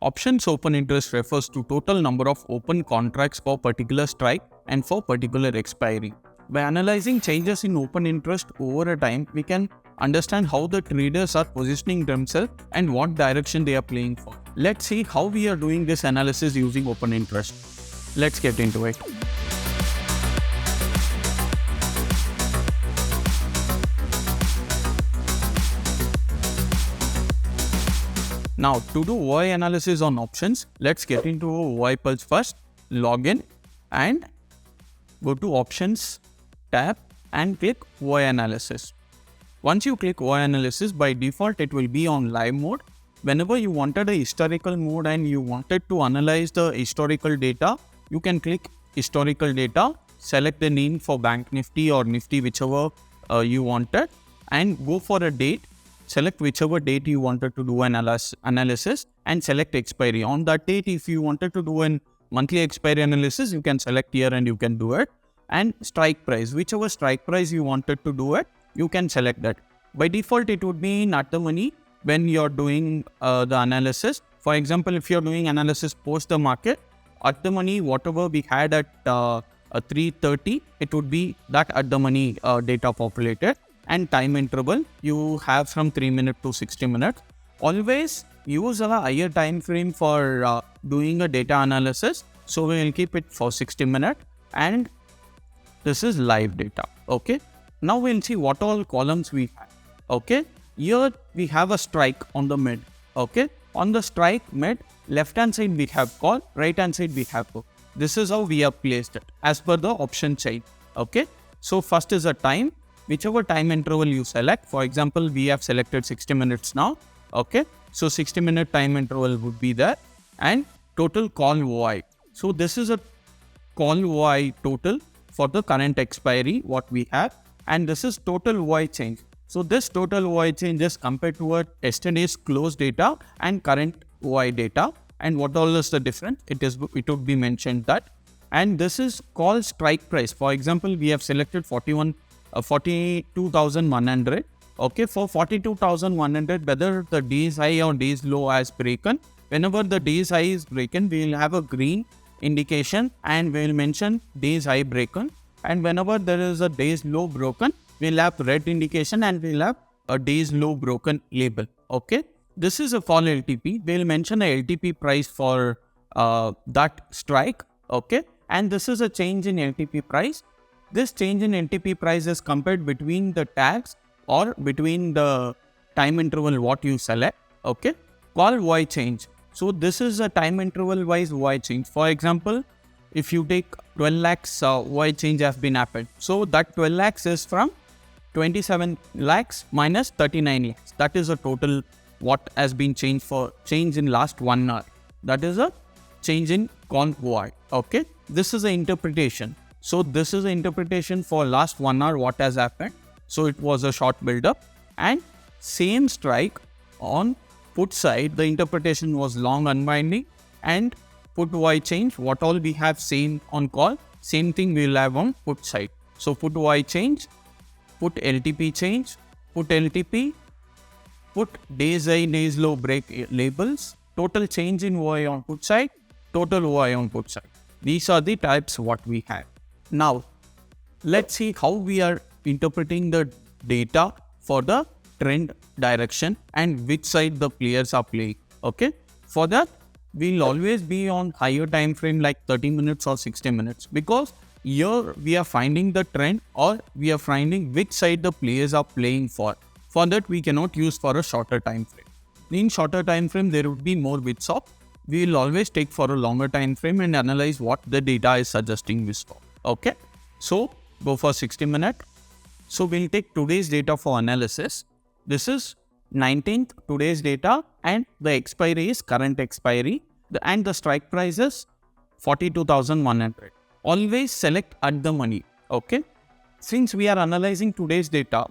Options open interest refers to total number of open contracts for particular strike and for particular expiry. By analyzing changes in open interest over a time, we can understand how the traders are positioning themselves and what direction they are playing for. Let's see how we are doing this analysis using open interest. Let's get into it. Now, to do OI analysis on options, let's get into OI Pulse first. Log in and go to Options tab and click OI Analysis. Once you click OI Analysis, by default it will be on live mode. Whenever you wanted a historical mode and you wanted to analyze the historical data, you can click Historical Data, select the name for Bank Nifty or Nifty, whichever you wanted, and go for a date. Select whichever date you wanted to do an analysis and select expiry. On that date, if you wanted to do a monthly expiry analysis, you can select here and you can do it. And strike price, whichever strike price you wanted to do it, you can select that. By default, it would be in at the money when you're doing the analysis. For example, if you're doing analysis post the market, at the money, whatever we had at 3:30, it would be that at the money data populated. And time interval you have from 3 minutes to 60 minutes. Always use a higher time frame for doing a data analysis. So we will keep it for 60 minutes, and this is live data. Okay. Now we'll see what all columns we have. Okay. Here we have a strike on the mid. Okay. On the strike mid, left hand side we have call, right hand side we have put. This is how we have placed it as per the option chain. Okay. So first is a time. Whichever time interval you select, for example, we have selected 60 minutes now. Okay. So 60-minute time interval would be there, and total call OI. So this is a call OI total for the current expiry, what we have. And this is total OI change. So this total OI change is compared to yesterday's close data and current OI data. And what all is the difference? It would be mentioned that. And this is call strike price. For example, we have selected 42,100. Okay, for 42,100, whether the day's high or day's low has broken. Whenever the day's high is broken, we will have a green indication and we will mention day's high broken. And whenever there is a day's low broken, we will have red indication and we will have a day's low broken label. Okay, this is a call LTP. We will mention a LTP price for that strike. Okay, and this is a change in LTP price. This change in LTP price is compared between the tags or between the time interval what you select. Okay, call Y change. So this is a time interval wise Y change. For example, if you take 12 lakhs Y change has been happened. So that 12 lakhs is from 27 lakhs minus 39 lakhs. That is a total what has been changed for change in last 1 hour. That is a change in call Y. Okay, this is an interpretation. So this is the interpretation for last 1 hour what has happened. So it was a short build up, and same strike on put side, the interpretation was long unwinding, and put Y change, what all we have seen on call, same thing we will have on put side. So put Y change, put LTP change, put LTP, put days high, days low break labels, total change in Y on put side, total Y on put side. These are the types what we have. Now, let's see how we are interpreting the data for the trend direction and which side the players are playing. Okay, for that, we'll always be on higher time frame like 30 minutes or 60 minutes, because here we are finding the trend or we are finding which side the players are playing for. For that, we cannot use for a shorter time frame. In shorter time frame, there would be more bits of. We will always take for a longer time frame and analyze what the data is suggesting this for. Okay, so go for 60 minutes. So we'll take today's data for analysis. This is 19th today's data, and the expiry is current expiry, and the strike price is 42,100. Always select at the money. Okay, since we are analyzing today's data,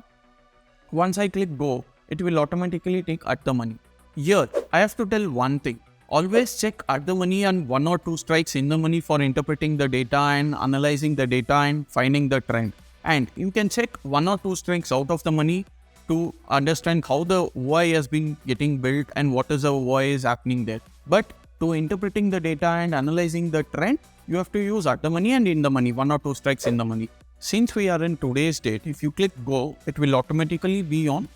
once I click go, it will automatically take at the money. Here I have to tell one thing. Always check at the money and 1 or 2 strikes in the money for interpreting the data and analyzing the data and finding the trend. And you can check 1 or 2 strikes out of the money to understand how the OI has been getting built and what is the OI is happening there. But to interpreting the data and analyzing the trend, you have to use at the money and in the money, 1 or 2 strikes in the money. Since we are in today's date, if you click go, it will automatically be on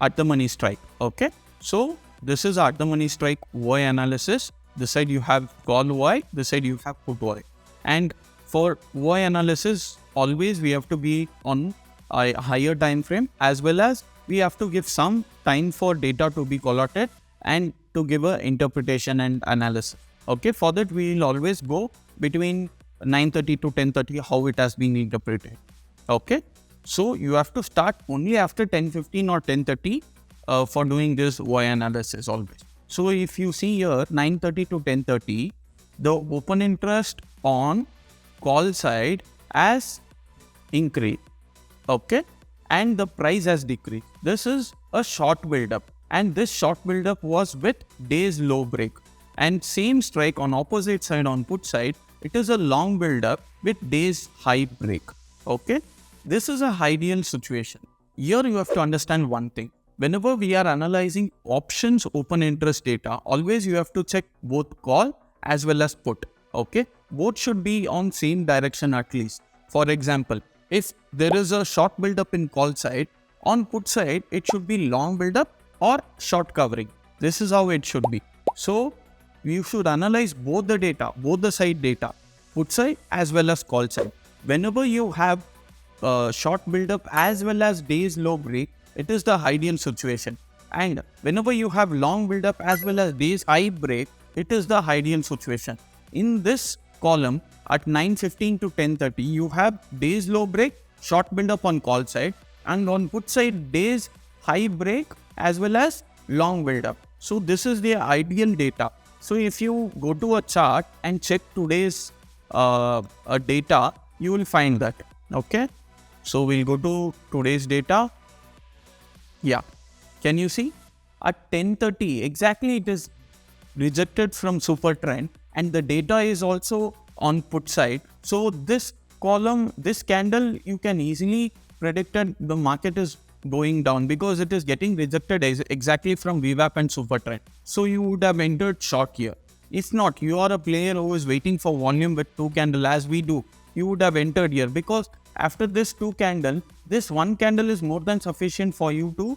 at the money strike. Okay, so this is at the money strike Y analysis. This side you have call Y, this side you have put Y. And for Y analysis, always we have to be on a higher time frame, as well as we have to give some time for data to be collected and to give a interpretation and analysis. Okay, for that we will always go between 9:30 to 10:30 how it has been interpreted. Okay, so you have to start only after 10:15 or 10:30 for doing this Y analysis always. So if you see here 9:30 to 10:30, the open interest on call side has increased. Okay, and the price has decreased. This is a short build-up, and this short build-up was with days low break. And same strike on opposite side on put side, it is a long build-up with days high break. Okay, this is a ideal situation. Here you have to understand one thing. Whenever we are analyzing options open interest data, always you have to check both call as well as put. Okay, both should be on same direction at least. For example, if there is a short build-up in call side, on put side, it should be long build-up or short covering. This is how it should be. So you should analyze both the data, both the side data, put side as well as call side. Whenever you have short build-up as well as days low break, it is the ideal situation. And whenever you have long build-up as well as days high break, it is the ideal situation. In this column, at 9:15 to 10:30, you have days low break, short build-up on call side, and on put side, days high break as well as long build-up. So this is the ideal data. So if you go to a chart and check today's data, you will find that. Okay, so we'll go to today's data. Yeah, can you see at 10:30 exactly it is rejected from super trend, and the data is also on put side. So this column, this candle, you can easily predict that the market is going down because it is getting rejected exactly from VWAP and super trend. So you would have entered short here. If not, you are a player who is waiting for volume with 2 candle as we do, you would have entered here, because after this 2 candle, this 1 candle is more than sufficient for you to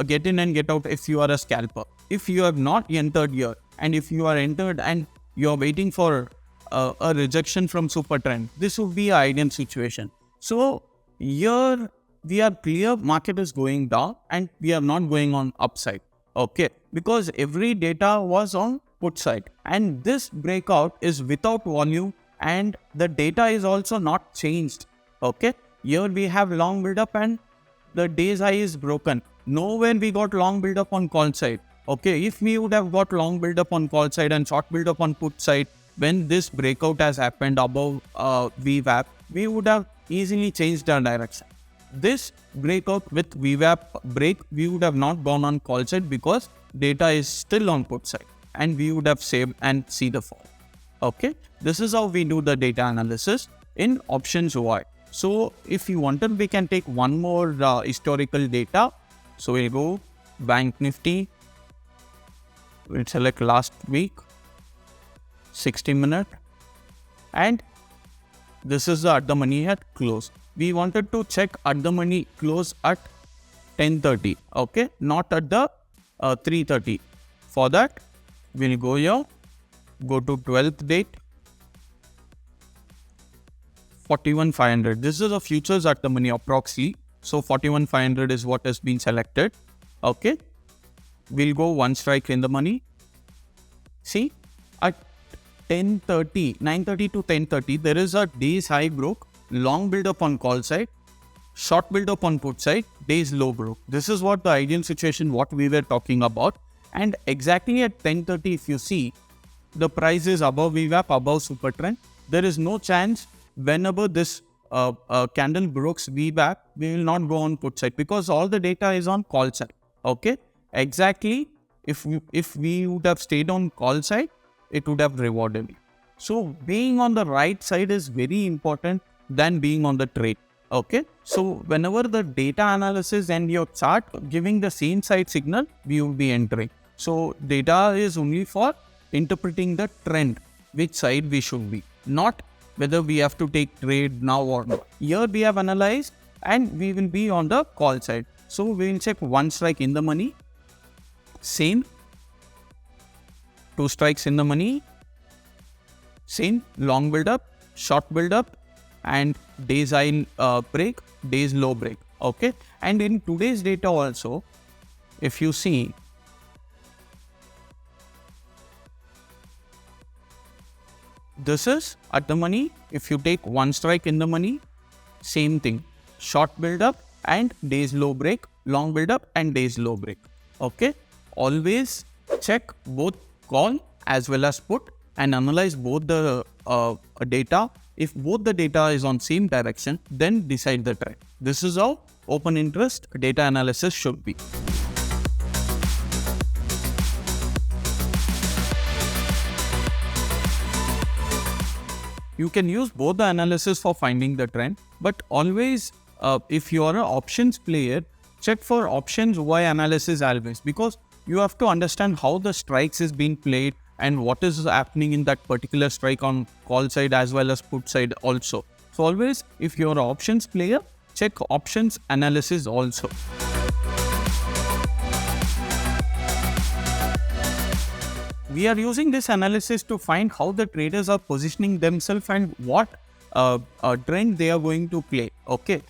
get in and get out if you are a scalper. If you have not entered here, and if you are entered and you are waiting for a rejection from super trend, this would be an ideal situation. So here we are clear market is going down and we are not going on upside. Okay, because every data was on put side, and this breakout is without volume and the data is also not changed. Okay, here we have long build up and the day's high is broken. Nowhere we got long build up on call side. Okay, if we would have got long build up on call side and short build up on put side, when this breakout has happened above VWAP, we would have easily changed our direction. This breakout with VWAP break, we would have not gone on call side because data is still on put side, and we would have saved and see the fall. Okay, this is how we do the data analysis in options Y. So if you wanted, we can take one more historical data. So we'll go Bank Nifty. We'll select last week, 60 minute, and this is the at the money at close. We wanted to check at the money close at 10:30. Okay, not at the 3:30. For that, we'll go here, go to 12th date, 41,500. This is a futures at the money approximately. So 41,500 is what has been selected. Okay, we'll go one strike in the money. See, at 10:30, 9:30 to 10:30, there is a day's high broke, long build up on call side, short build up on put side, day's low broke. This is what the ideal situation, what we were talking about. And exactly at 10:30, if you see, the price is above VWAP, above super trend. There is no chance whenever this candle breaks VWAP, we will not go on put side because all the data is on call side. Okay, exactly. If we would have stayed on call side, it would have rewarded me. So being on the right side is very important than being on the trade. Okay, so whenever the data analysis and your chart giving the same side signal, we will be entering. So data is only for interpreting the trend, which side we should be, not whether we have to take trade now or not. Here we have analyzed and we will be on the call side. So we will check 1 strike in the money, same, 2 strikes in the money, same, long build up, short build up, and days high break, days low break. Okay, and in today's data also, if you see, this is at the money. If you take 1 strike in the money, same thing, short build up and days low break, long build up and days low break. Okay, always check both call as well as put and analyze both the data. If both the data is on same direction, then decide the trend. This is how open interest data analysis should be. You can use both the analysis for finding the trend, but always if you are an options player, check for options Y analysis always, because you have to understand how the strikes is being played and what is happening in that particular strike on call side as well as put side also. So always, if you're an options player, check options analysis also. We are using this analysis to find how the traders are positioning themselves and what trend they are going to play. Okay,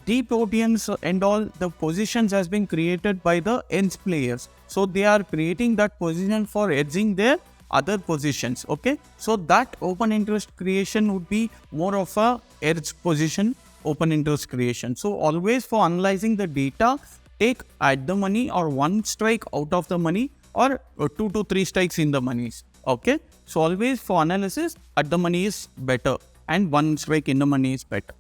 deep audience and all the positions has been created by the edge players, so they are creating that position for edging their other positions. Okay, so that open interest creation would be more of a edge position open interest creation. So always for analyzing the data, take at the money or 1 strike out of the money or 2 to 3 strikes in the monies. Okay, so always for analysis, at the money is better and 1 strike in the money is better.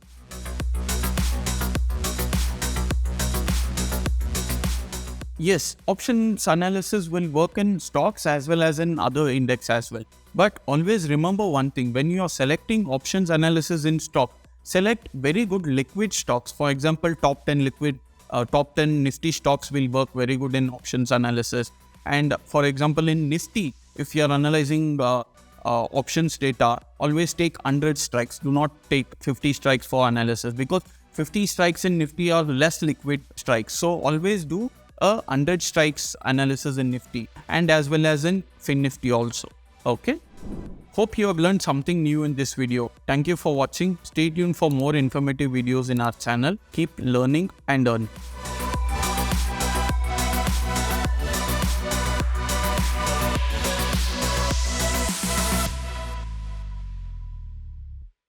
Yes, options analysis will work in stocks as well as in other index as well. But always remember one thing, when you are selecting options analysis in stock, select very good liquid stocks. For example, top 10 Nifty stocks will work very good in options analysis. And for example, in Nifty, if you are analyzing options data, always take 100 strikes. Do not take 50 strikes for analysis, because 50 strikes in Nifty are less liquid strikes. So always do a 100 strikes analysis in Nifty and as well as in Fin Nifty also. Okay. Hope you have learned something new in this video. Thank you for watching. Stay tuned for more informative videos in our channel. Keep learning and earning.